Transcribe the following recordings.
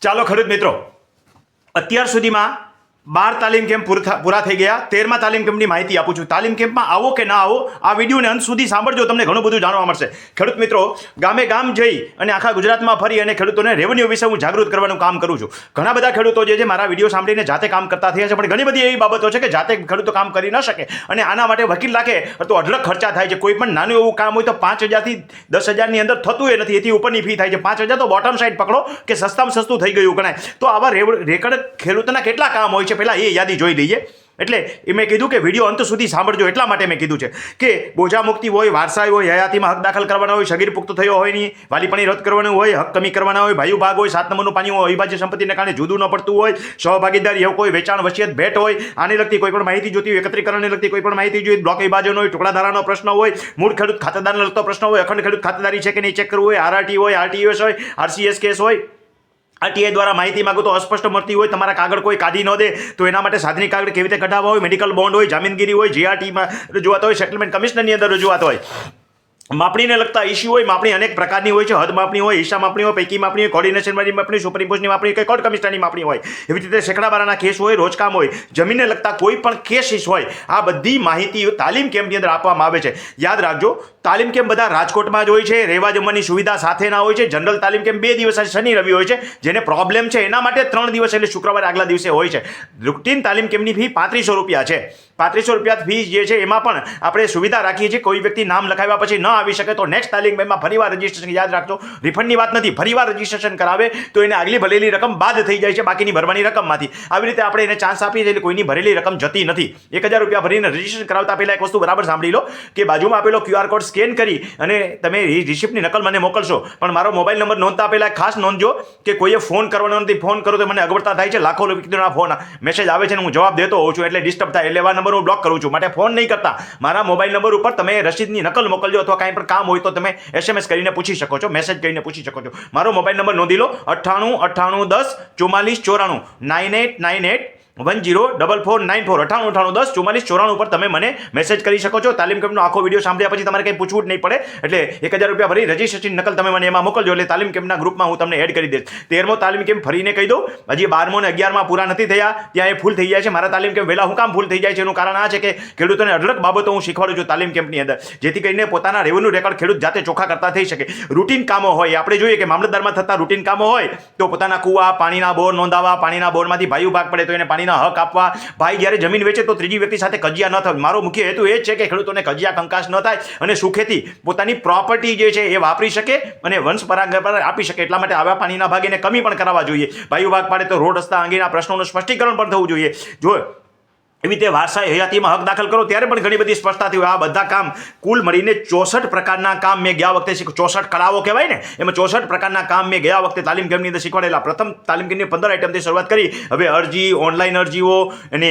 ચાલો ખેડૂત મિત્રો, અત્યાર સુધીમાં 12 તાલીમ કેમ્પ પૂરા થઈ ગયા. 13મા તાલીમ કેમ્પની માહિતી આપું છું. તાલીમ કેમ્પમાં આવો કે ના આવો, આ વિડીયોને અંત સુધી સાંભળજો, તમને ઘણું બધું જાણવા મળશે. ખેડૂત મિત્રો, ગામે ગામ જઈ અને આખા ગુજરાતમાં ફરી અને ખેડૂતોને રેવન્યુ વિશે હું જાગૃત કરવાનું કામ કરું છું. ઘણા બધા ખેડૂતો જે છે મારા વિડીયો સાંભળીને જાતે કામ કરતા થયા છે, પણ ઘણી બધી એવી બાબતો છે કે જાતે ખેડૂતો કામ કરી ન શકે અને આના માટે વકીલ રાખે તો અઢળક ખર્ચા થાય છે. કોઈ પણ નાનું એવું કામ હોય તો 5,000 થી 10,000ની અંદર થતું એ નથી, એથી ઉપરની ફી થાય છે. 5,000 તો બોટમ સાઈડ પકડો કે સસ્તામાં સસ્તું થઈ ગયું ગણાય. તો આવા રેકર્ડ ખેડૂતોના કેટલા કામ હોય છે પહેલાં એ યાદી જોઈ લઈએ. એટલે એ મેં કીધું કે વિડીયો અંત સુધી સાંભળજો, એટલા માટે મેં કીધું છે કે બોજા મુક્તિ હોય, વારસાઈ હોય, હયાતીમાં હક દાખલ કરવાના હોય, સગીર પુખ્ત થયો હોય નહીં, વાલીપણી રદ કરવાનું હોય, હક કમી કરવાના હોય, ભાઈઓ ભાગ હોય, 7 નંબરનું પાણી હોય, અવિભાજ્ય સંપત્તિને કારણે જુદું ન પડતું હોય, સહભાગીદારી એવું કોઈ વેચાણ વસિયત ભેટ હોય, આને લગતી કોઈ પણ માહિતી જોતી હોય, એકત્રીકરણને લગતી કોઈ પણ માહિતી જોઈએ, બ્લોક વિભાજન હોય, ટુકડા ધારાનો પ્રશ્ન હોય, મૂળ ખેડૂત ખાતેદારને લગતો પ્રશ્ન હોય, અખંડ ખેડૂત ખાતેદારી છે કે નહીં ચેક કરવું હોય, આરઆરટી હોય, આરટીએસ હોય, આરસીએસ કેસ હોય, આરટીઆઈ દ્વારા માહિતી માંગો તો અસ્પષ્ટ મળતી હોય, તમારા કાગળ કોઈ કાઢી ન દે તો એના માટે સાધની કાગળ કેવી રીતે કઢાવવા હોય, મેડિકલ બોન્ડ હોય, જામીનગીરી હોય, જીઆરટીમાં રજૂઆત હોય, સેટલમેન્ટ કમિશનરની અંદર રજૂઆત હોય, માપણીને લગતા ઇસ્યુ હોય, માપણી અનેક પ્રકારની હોય છે, હદ માપણી હોય, હિસ્સા માપણી હોય, પૈકી માપણી હોય, કોર્ડિનેશન વાળી માપણી, સુપરઇમ્પોઝની માપણી કે કોર્ટ કમિશનરની માપણી હોય, એવી રીતે સેંકડાબારાના કેસ હોય, રોજકામ હોય, જમીનને લગતા કોઈ પણ કેસીસ હોય, આ બધી માહિતી તાલીમ કેમ્પની અંદર આપવામાં આવે છે. યાદ રાખજો, તાલીમ કેમ્પ બધા રાજકોટમાં જ હોય છે, રહેવા જમવાની સુવિધા સાથેના હોય છે. જનરલ તાલીમ કેમ્પ 2 દિવસ શનિ રવિ હોય છે, જેને પ્રોબ્લેમ છે એના માટે 3 દિવસ એટલે શુક્રવારે આગલા દિવસે હોય છે. રૂટીન તાલીમ કેમ્પની ફી 3500 રૂપિયા છે. 3500 રૂપિયા ફી જે છે એમાં પણ આપણે સુવિધા રાખીએ છીએ, કોઈ વ્યક્તિ નામ લખાવ્યા પછી ન આવી શકે તો નેક્સ્ટ તાલીમ કેમ્પમાં ફરીવાર રજીસ્ટ્રેશન, યાદ રાખજો રિફંડની વાત નથી, ફરીવાર રજીસ્ટ્રેશન કરાવે તો એને આગલી ભરેલી રકમ બાદ થઈ જાય છે બાકીની ભરવાની રકમમાંથી. આવી રીતે આપણે એને ચાન્સ આપીએ છીએ એટલે કોઈની ભરેલી રકમ જતી નથી. 1000 રૂપિયા ભરીને રજીસ્ટ્રેશન કરાવતા પહેલા એક વસ્તુ બરાબર સાંભળી લો કે બાજુમાં આપેલો QR કોડ સ્કેન કરી અને તમે રિસિપ્ટની નકલ મને મોકલશો, પણ મારો મોબાઈલ નંબર નોંધતા પહેલા ખાસ નોંધજો કે કોઈએ ફોન કરવાનો નથી. ફોન કરો તો મને અગવડતા થાય છે, લાખો વ્યક્તિઓના ફોન મેસેજ આવે છે અને હું જવાબ દેતો હોઉં છું એટલે ડિસ્ટર્બ થાય, એટલે એવા નંબર હું બ્લોક કરું છું. માટે ફોન નહીં કરતા, મારા મોબાઈલ નંબર ઉપર તમે રસીદની નકલ મોકલજો અથવા કાંઈ પણ કામ હોય તો તમે SMS કરીને પૂછી શકો છો, મેસેજ કરીને પૂછી શકો છો. મારો મોબાઈલ નંબર નોંધી લો, 98 98 10 44 94 98 98 10 44 94 ઉપર તમે મને મેસેજ કરી શકો છો. તાલીમ કેમ્પનો આખો વિડીયો સાંભળ્યા પછી તમારે કંઈ પૂછવું જ નહીં પડે. એટલે 1000 રૂપિયા ભરી રજીસ્ટ્રેશન નકલ તમે મને એમાં મોકલજો એટલે તાલીમ કેમ્પના ગ્રુપમાં હું તમને એડ કરી દઈશ. 13મો તાલીમ કેમ્પ ફરીને કહી દઉં, હજી 12મો અને 11માં પૂરા નથી થયા, ત્યાં એ ફૂલ થઈ જાય છે. મારા તાલીમ કેમ્પ વહેલા હું કામ ફૂલ થઈ જાય છે એનું કારણ આ છે કે ખેડૂતોને અઢળક બાબતો હું શીખવાડું છું તાલીમ કેમ્પની અંદર, જેથી કરીને પોતાના રેવન્યુ રેકોર્ડ ખેડૂત જાતે ચોખ્ખા કરતા થઈ શકે. રૂટીન કામો હોય, આપણે જોઈએ કે મામલતદારમાં થતા રૂટીન કામો હોય તો પોતાના કુવા, પાણીના બોર નોંધાવા, પાણીના બોરમાંથી ભાઈઓ ભાગ પડે તો એને પાણીના હક આપવા, ભાઈ જ્યારે જમીન વેચે તો ત્રીજી વ્યક્તિ સાથે કજિયા ન થાય. મારો મુખ્ય હેતુ એ જ છે કે ખેડૂતોને કજિયા કંકાસ ન થાય અને સુખેથી પોતાની પ્રોપર્ટી જે છે એ વાપરી શકે અને વંશ પરંપરા આપી શકે. એટલા માટે આવા પાણીના ભાગ એને કમી પણ કરાવવા જોઈએ. ભાઈઓ ભાગ પાડે તો રોડ રસ્તા અંગેના પ્રશ્નોનું સ્પષ્ટીકરણ પણ થવું જોઈએ. જો એવી રીતે વારસાઈ હયાતીમાં હક દાખલ કરો ત્યારે પણ ઘણી બધી સ્પષ્ટતા થઈ હોય. આ બધા કામ કુલ મળીને 64 પ્રકારના કામ મેં ગયા વખતે 64 કળાઓ કહેવાય ને, એમાં 64 પ્રકારના કામ મેં ગયા વખતે તાલીમ કેમ્પની અંદર શીખવાડેલા. પ્રથમ તાલીમ કેમ્પની 15 આઈટમથી શરૂઆત કરી. હવે અરજી, ઓનલાઈન અરજીઓ અને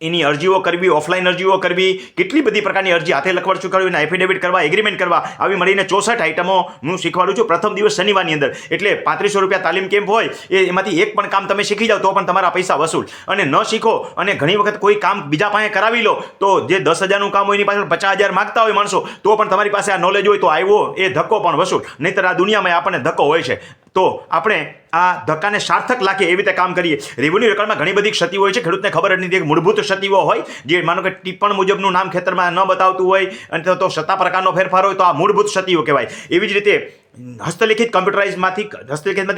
એની અરજીઓ કરવી, ઓફલાઈન અરજીઓ કરવી, કેટલી બધી પ્રકારની અરજી હાથે લખવાડ ચૂકવવી, એફિડેવિટ કરવા, એગ્રીમેન્ટ કરવા, આવી મળીને 64 આઈટમો હું શીખવાડું છું પ્રથમ દિવસ શનિવારની અંદર. એટલે 3500 રૂપિયા તાલીમ કેમ્પ હોય, એમાંથી એક પણ કામ તમે શીખી જાઓ તો પણ તમારા પૈસા વસૂલ. અને ન શીખો અને ઘણી વખત કોઈ કામ બીજા પાસે કરાવી લો તો જે 10,000નું કામ હોય એની પાછળ 50,000 માગતા હોય માણસો, તો પણ તમારી પાસે આ નોલેજ હોય તો આવ્યો એ ધક્કો પણ વસૂલ. નહીંતર આ દુનિયામાં આપણને ધક્કો હોય છે. તો આપણે આ ધક્કાને સાર્થક લાગે એવી રીતે કામ કરીએ. રેવન્યુ રેકોર્ડમાં ઘણી બધી ક્ષતિ હોય છે, ખેડૂતને ખબર જ નથી. મૂળભૂત ક્ષતિઓ હોય જે માનો કે ટિપ્પણ મુજબનું નામ ખેતરમાં ન બતાવતું હોય અને તો 7 પ્રકારનો ફેરફાર હોય તો આ મૂળભૂત ક્ષતિઓ કહેવાય. એવી જ રીતે હસ્તલિખિત કમ્પ્યુટરાઇઝમાંથી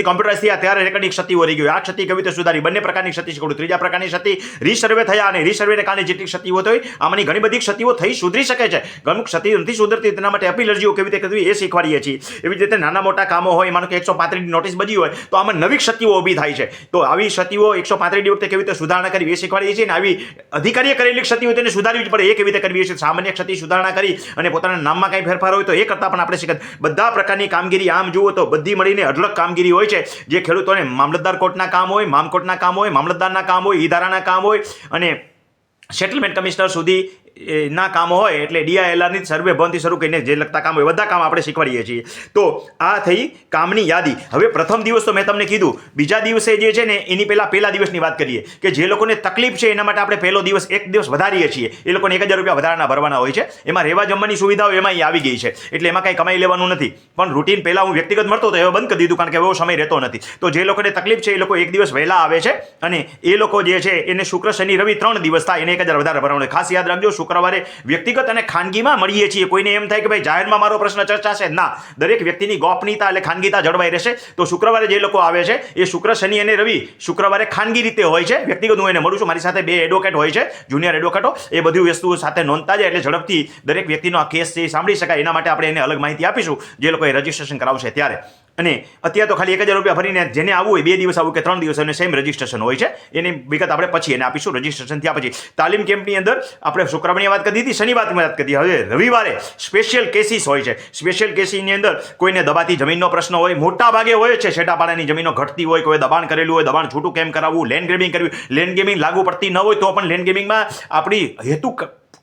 કોમ્પ્યુટરાઇઝ થયા ત્યારે રેકોર્ડિંગ ક્ષતિઓ રહી ગઈ. આ ક્ષતિ કેવી રીતે સુધારી, બંને પ્રકારની ક્ષતિ શીખવાડું. ત્રીજા પ્રકારની ક્ષતિ રીસર્વે થયા અને રીસર્વેને કારણે જેટલી ક્ષતિઓ થઈ આમાંની ઘણી બધી ક્ષતિઓ થઈ સુધરી શકે છે. અમુક ક્ષતિ નથી સુધરતી, તેના માટે અપીલ અરજીઓ કેવી રીતે કરવી એ શીખવાડીએ છીએ. એવી જ રીતે નાના મોટા કામો હોય, માનો કે 135ની નોટિસ બજી હોય તો આમાં નવી ક્ષતિઓ ઊભી થાય છે. તો આવી ક્ષતિઓ 135 વખતે કેવી રીતે સુધારણા કરવી એ શીખવાડીએ છીએ. અને આવી અધિકારીએ કરેલી ક્ષતિઓ તેને સુધારવી જ પડે એ કેવી રીતે કરવી છે. સામાન્ય ક્ષતિ સુધારણા કરી અને પોતાના નામમાં કંઈ ફેરફાર હોય તો એ કરતાં પણ આપણે શીખત. બધા પ્રકારની કામગીરી આમ જુઓ તો બધી મળીને અઢળક કામગીરી હોય છે જે ખેડૂતોને મામલતદાર કોર્ટના કામ હોય, મામકોર્ટના કામ હોય, મામલતદારના કામ હોય, ઈ ધારાના કામ હોય અને સેટલમેન્ટ કમિશનર સુધી ના કામો હોય એટલે DILRની સર્વે ભવનથી શરૂ કરીને જે લગતા કામ હોય બધા કામ આપણે શીખવાડીએ છીએ. તો આ થઈ કામની યાદી. હવે પ્રથમ દિવસ તો મેં તમને કીધું, બીજા દિવસે જે છે ને એની પહેલા દિવસની વાત કરીએ કે જે લોકોને તકલીફ છે એના માટે આપણે પહેલો દિવસ એક દિવસ વધારીએ છીએ. એ લોકોને 1000 રૂપિયા વધારાના ભરવાના હોય છે. એમાં રહેવા જમવાની સુવિધાઓ એમાં આવી ગઈ છે એટલે એમાં કાંઈ કમાઈ લેવાનું નથી. પણ રૂટીન પહેલાં હું વ્યક્તિગત મળતો હતો, હવે બંધ કરી દીધું કારણ કે એવો સમય રહેતો નથી. તો જે લોકોને તકલીફ છે એ લોકો એક દિવસ વહેલા આવે છે અને એ લોકો જે છે એને શુક્ર શનિ રવિ 3 દિવસ થાય એને 1000 વધારે ભરવાનું. ખાસ યાદ રાખજો, શુક્રવારે વ્યક્તિગત અને ખાનગીમાં મળીએ છીએ. કોઈને એમ થાય કે ભાઈ જાહેરમાં મારો પ્રશ્ન ચર્ચાશે, ના, દરેક વ્યક્તિની ગોપનીયતા એટલે ખાનગીતા જળવાઈ રહેશે. તો શુક્રવારે જે લોકો આવે છે એ શુક્ર શનિ અને રવિ શુક્રવારે ખાનગી રીતે હોય છે. વ્યક્તિગત હું એને મળું છું, મારી સાથે 2 એડવોકેટ હોય છે, જુનિયર એડવોકેટો. એ બધી વસ્તુઓ સાથે નોંધતા જાય એટલે ઝડપથી દરેક વ્યક્તિનો આ કેસ છે એ સાંભળી શકાય. એના માટે આપણે એને અલગ માહિતી આપીશું જે લોકોએ રજીસ્ટ્રેશન કરાવશે ત્યારે. અને અત્યારે તો ખાલી 1000 રૂપિયા ભરીને જેને આવવું હોય 2 દિવસ આવવું કે 3 દિવસ અને સેમ રજીસ્ટ્રેશન હોય છે. એની વિગત આપણે પછી એને આપીશું. રજીસ્ટ્રેશન થયા પછી તાલીમ કેમ્પની અંદર આપણે શુક્રવારની વાત કરી દીધી, શનિવારની વાત કરી. હવે રવિવારે સ્પેશિયલ કેસીસ હોય છે. સ્પેશિયલ કેસીની અંદર કોઈને દબાતી જમીનનો પ્રશ્ન હોય, મોટા ભાગે હોય છે છેટાપાડાની જમીનો ઘટતી હોય, કોઈ દબાણ કરેલું હોય, દબાણ છૂટું કેમ કરાવવું, લેન્ડ ગ્રેબિંગ કરવી, લેન્ડ ગ્રેબિંગ લાગુ પડતી ન હોય તો પણ લેન્ડ ગ્રેબિંગમાં આપણી હેતુ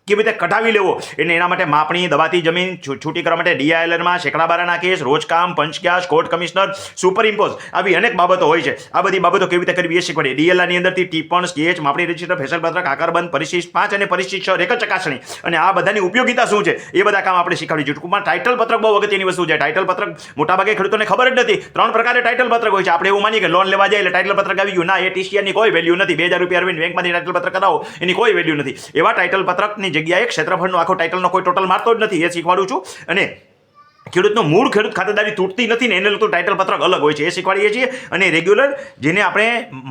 કેવી રીતે કઢાવી લેવો એને એના માટે માપણી, દબાતી જમીન છૂટી કરવા માટે DILRમાં સેંકડાબારાના કેસ, રોજકામ, પંચક્યાસ, કોર્ટ કમિશનર, સુપરઇમ્પોઝ, આવી અનેક બાબતો હોય છે. આ બધી બાબતો કેવી રીતે કરવી એ શીખવાડીએ. DLRની અંદરથી ટીપણ, સ્કેચ, માપણી રજીસ્ટર, ફેસલપત્રક, આકારબંધ, પરિશિષ્ટ 5 અને પરિશિષ્ટ 6 રેકર્ડ ચકાસણી અને આ બધાની ઉપયોગિતા શું છે એ બધા કામ આપણે શીખવાડીએ. ટૂંકમાં ટાઇટલ પત્રક બહુ અગત્યની વસ્તુ છે. ટાઇટલ પત્રક મોટાભાગે ખેડૂતોને ખબર જ નથી. 3 પ્રકારે ટાઇટલ પત્રક હોય છે. આપણે એવું માનીએ કે લોન લેવા જાય એટલે ટાઇટલ પત્રક આવી ગયું. ના, એ TCRની કોઈ વેલ્યુ નથી. 2000 રૂપિયા અરવીને બેંકમાંથી ટાઇટલ પત્રક કરાવો એની કોઈ વેલ્યુ નથી. એવા ટાઇટલ પત્રકની જગ્યાએ ક્ષેત્રફળ આખો ટાઇટલનો કોઈ ટોટલ મારતો જ નથી. એ શીખવાડું છું. અને ખેડૂતનો મૂળ ખેડૂત ખાતેદારી તૂટતી નથી ને એને લગતું ટાઇટલ પત્રક અલગ હોય છે એ શીખવાડીએ છીએ. અને રેગ્યુલર જેને આપણે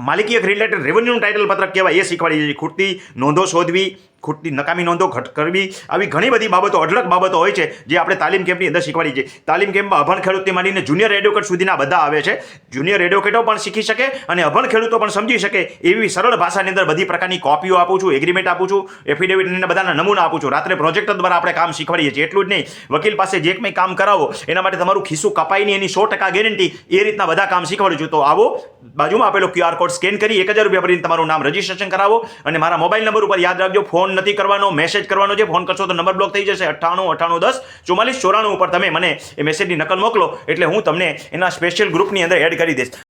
માલિકીય રિલેટેડ રેવન્યુનું ટાઇટલ પત્રક કહેવાય એ શીખવાડીએ છીએ. ખૂટતી નોંધો શોધવી, ખૂટતી નકામી નોંધો ઘટ કરવી, આવી ઘણી બધી બાબતો, અઢળક બાબતો હોય છે જે આપણે તાલીમ કેમ્પની અંદર શીખવાડીએ છીએ. તાલીમ કેમ્પમાં અભણ ખેડૂતથી માંડીને જુનિયર એડવોકેટ સુધીના બધા આવે છે. જુનિયર એડવોકેટો પણ શીખી શકે અને અભણ ખેડૂતો પણ સમજી શકે એવી સરળ ભાષાની અંદર બધી પ્રકારની કોપીઓ આપું છું, એગ્રીમેન્ટ આપું છું, એફિડેવિટ અને બધાના નમૂના આપું છું. રાત્રે પ્રોજેક્ટર દ્વારા આપણે કામ શીખવાડીએ છીએ. એટલું જ નહીં, વકીલ પાસે જે કંઈ કામ કરાવો એના માટે તમારું ખિસ્સું કપાય નહીં એની 100% ગેરંટી. એ રીતના બધા કામ શીખવાડું છું. તો આવો, બાજુમાં આપેલો QR કોડ સ્કેન કરી 1000 રૂપિયા ભરીને તમારું નામ રજીસ્ટ્રેશન કરાવો. અને મારા મોબાઈલ નંબર ઉપર યાદ રાખજો, ફોન નથી કરવાનો, મેસેજ કરવાનો છે. ફોન કરશો તો નંબર બ્લોક થઈ જશે. 98 98 10 44 94 ઉપર તમે મને એ મેસેજની નકલ મોકલો એટલે હું તમને એના સ્પેશિયલ ગ્રુપની અંદર એડ કરી દઈશ.